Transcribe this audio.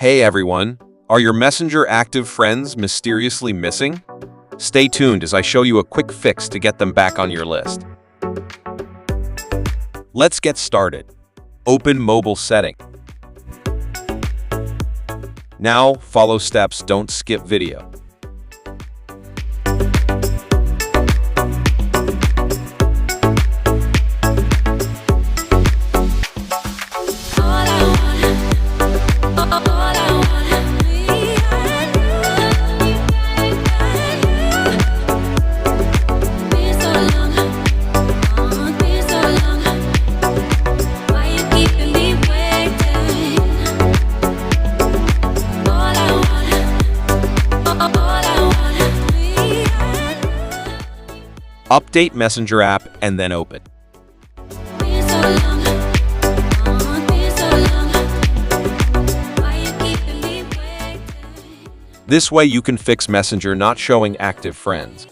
Hey everyone, are your Messenger active friends mysteriously missing? Stay tuned as I show you a quick fix to get them back on your list. Let's get started. Open mobile setting. Now, follow steps, don't skip video. Update Messenger app and then open. This way you can fix Messenger not showing active friends.